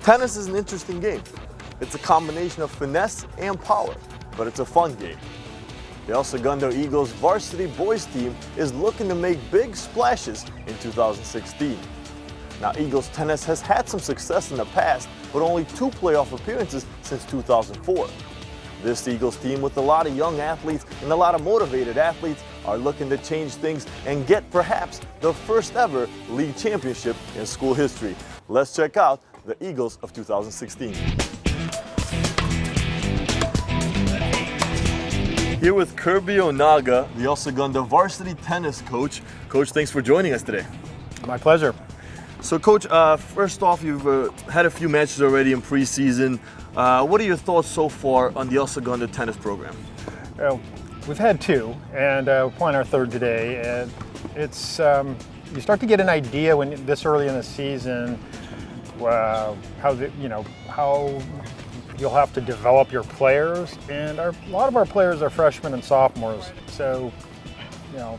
Tennis is an interesting game. It's a combination of finesse and power, but it's a fun game. The El Segundo Eagles varsity boys team is looking to make big splashes in 2016. Now, Eagles tennis has had some success in the past, but only 2 playoff appearances since 2004. This Eagles team, with a lot of young athletes and a lot of motivated athletes, are looking to change things and get perhaps the first ever league championship in school history. Let's check out the Eagles of 2016. Here with Kirby Onaga, the El Segundo varsity tennis coach. Coach, thanks for joining us today. My pleasure. So, Coach, first off, you've had a few matches already in preseason. What are your thoughts so far on the El Segundo tennis program? We've had 2, and we're playing our 3rd today. And it's you start to get an idea when this early in the season how you'll have to develop your players, and a lot of our players are freshmen and sophomores. So, to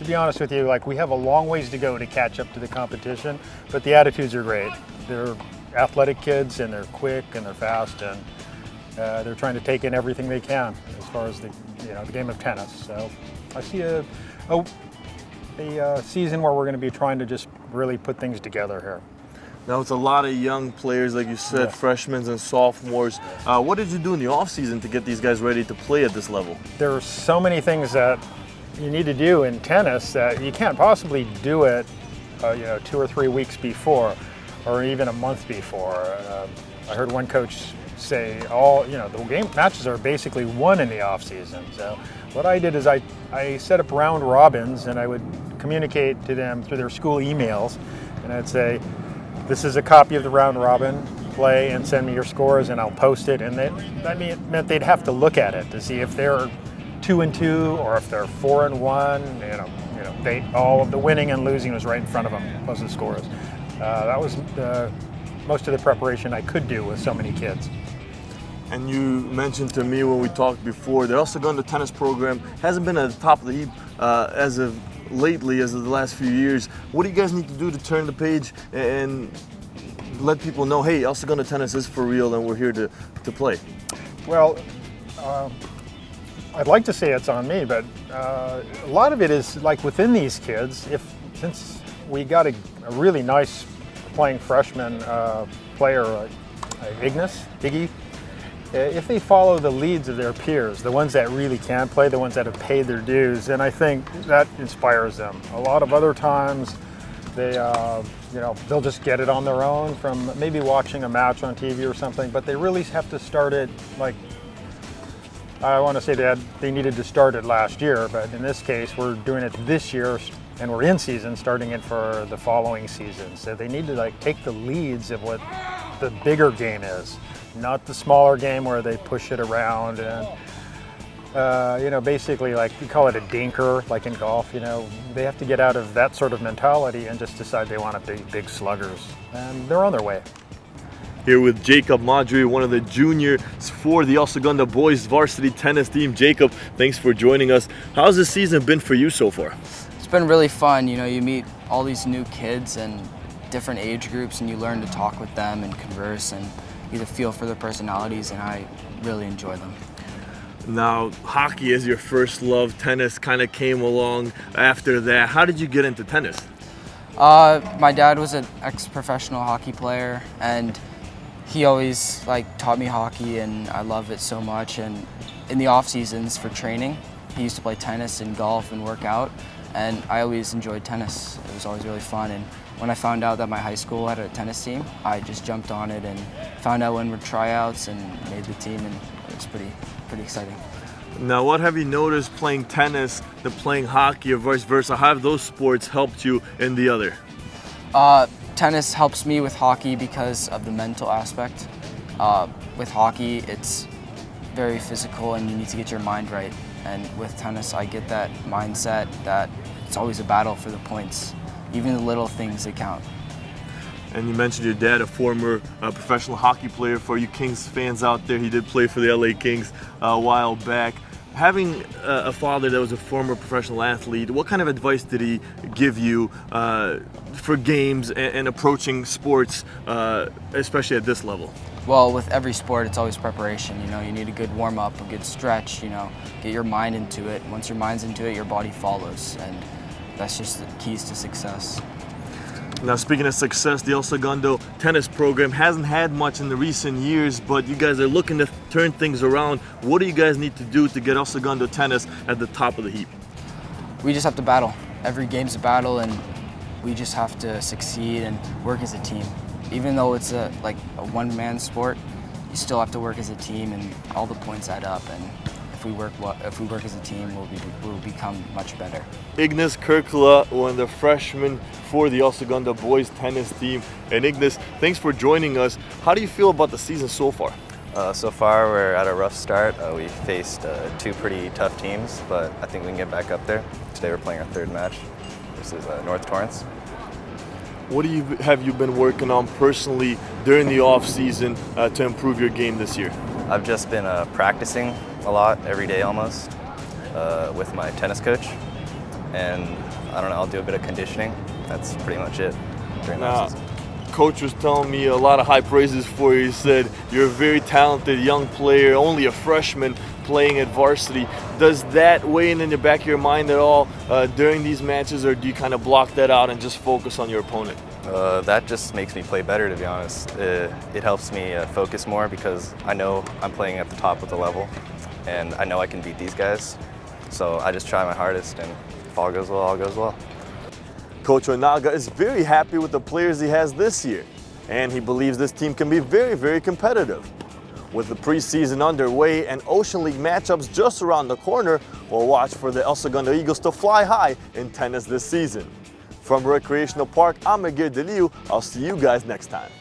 be honest with you, we have a long ways to go to catch up to the competition, but the attitudes are great. They're athletic kids, and they're quick, and they're fast, and they're trying to take in everything they can as far as the game of tennis. So I see a season where we're going to be trying to just really put things together here. Now, it's a lot of young players, like you said, freshmen and sophomores. What did you do in the offseason to get these guys ready to play at this level? There are so many things that you need to do in tennis that you can't possibly do it 2 or 3 weeks before, or even a month before. I heard one coach say the game matches are basically won in the off season. So what I did is I set up round robins, and I would communicate to them through their school emails, and I'd say, this is a copy of the round robin, play and send me your scores, and I'll post it. And it meant they'd have to look at it to see if they're 2-2 or if they're 4-1. All of the winning and losing was right in front of them, plus the scores. That was most of the preparation I could do with so many kids. And you mentioned to me when we talked before, the El Segundo tennis program hasn't been at the top of the heap as of lately, as of the last few years. What do you guys need to do to turn the page and let people know, hey, El Segundo tennis is for real and we're here to play? Well, I'd like to say it's on me, but a lot of it is within these kids. Since we got a really nice playing freshman player, Iggy, if they follow the leads of their peers, the ones that really can play, the ones that have paid their dues, then I think that inspires them. A lot of other times, they'll just get it on their own from maybe watching a match on TV or something, but they really have to start it I want to say that they needed to start it last year, but in this case, we're doing it this year, and we're in season, starting it for the following season. So they need to take the leads of what the bigger game is, not the smaller game where they push it around and basically we call it a dinker, like in golf. They have to get out of that sort of mentality and just decide they want to be big sluggers, and they're on their way. Here with Jacob Modhri, one of the juniors for the El Segundo boys varsity tennis team. Jacob, thanks for joining us. How's this season been for you so far? It's been really fun. You meet all these new kids and different age groups, and you learn to talk with them and converse and get a feel for their personalities, and I really enjoy them. Now, hockey is your first love. Tennis kind of came along after that. How did you get into tennis? My dad was an ex-professional hockey player, and he always taught me hockey, and I love it so much. And in the off seasons for training, he used to play tennis and golf and work out, and I always enjoyed tennis. It was always really fun. And when I found out that my high school had a tennis team, I just jumped on it and found out when were tryouts and made the team, and it was pretty exciting. Now, what have you noticed playing tennis than playing hockey, or vice versa? How have those sports helped you in the other? Tennis helps me with hockey because of the mental aspect. With hockey, it's very physical and you need to get your mind right. And with tennis, I get that mindset that it's always a battle for the points. Even the little things that count. And you mentioned your dad, a former professional hockey player. For you Kings fans out there, he did play for the LA Kings a while back. Having a father that was a former professional athlete, what kind of advice did he give you for games and approaching sports, especially at this level? Well, with every sport, it's always preparation. You know, you need a good warm up, a good stretch. You know, get your mind into it. Once your mind's into it, your body follows, and that's just the keys to success. Now, speaking of success, the El Segundo tennis program hasn't had much in the recent years, but you guys are looking to turn things around. What do you guys need to do to get El Segundo tennis at the top of the heap? We just have to battle. Every game's a battle, and we just have to succeed and work as a team. Even though it's a one-man sport, you still have to work as a team, and all the points add up. And if we work as a team, we'll become much better. Ignas Kirkla, one of the freshmen for the El Segundo boys tennis team. And Ignas, thanks for joining us. How do you feel about the season so far? So far, we're at a rough start. We faced two pretty tough teams, but I think we can get back up there. Today we're playing our third match. This is North Torrance. What have you been working on personally during the off season to improve your game this year? I've just been practicing a lot, every day almost, with my tennis coach. And I don't know, I'll do a bit of conditioning. That's pretty much it during the season. Coach was telling me a lot of high praises for you. He said you're a very talented young player, only a freshman playing at varsity. Does that weigh in the back of your mind at all during these matches, or do you kind of block that out and just focus on your opponent? That just makes me play better, to be honest. It helps me focus more because I know I'm playing at the top of the level, and I know I can beat these guys. So I just try my hardest, and if all goes well, all goes well. Coach Onaga is very happy with the players he has this year, and he believes this team can be very, very competitive. With the preseason underway and Ocean League matchups just around the corner, we'll watch for the El Segundo Eagles to fly high in tennis this season. From Recreational Park, I'm Miguel Deliu. I'll see you guys next time.